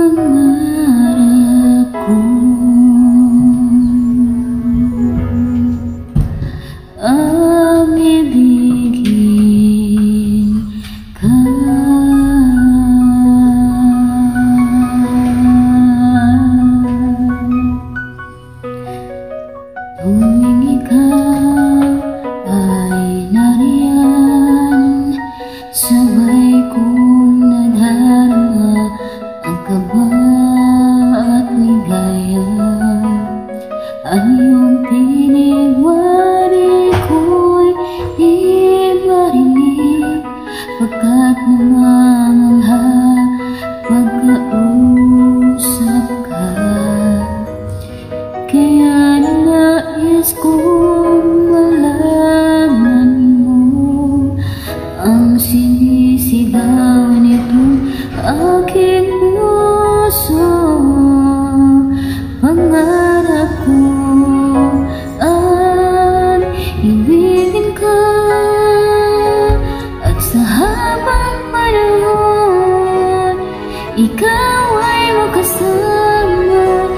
Pangarap ko ang ibigin ka. Tuwing ikaw ay nariyan, sabay kong nadarama ang kaba at ligaya. Ang iyong tiniwari ko'y di marinig, pagkat namamangha pagkausap ka. Kaya nais kong malaman mo ang sinisigaw nitong aking puso. Pangarap ko ang ibigin ka, at sa habang panahon ikaw ay makasama.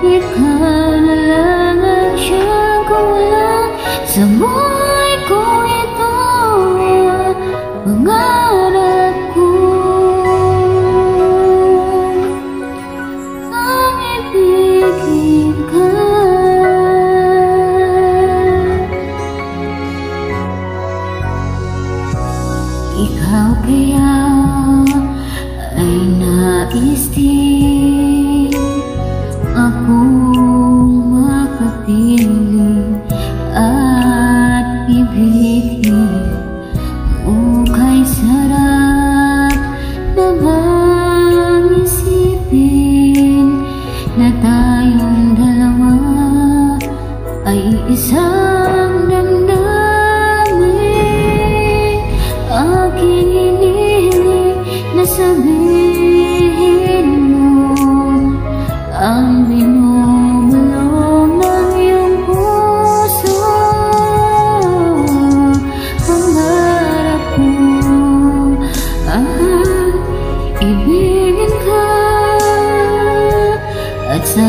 Ikaw na lang ang siyang kulang sa buhay ko ito. Pangarap ko ang ibigin ka. Ikaw kaya ay nais din akong makapiling at ibigin. O kay sarap namang isipin na tayong dalawa ay isang damdamin. Aking hinihiling na sabihin mo ang binubulong ng iyong puso. Pangarap ko ang ibigin ka, at sa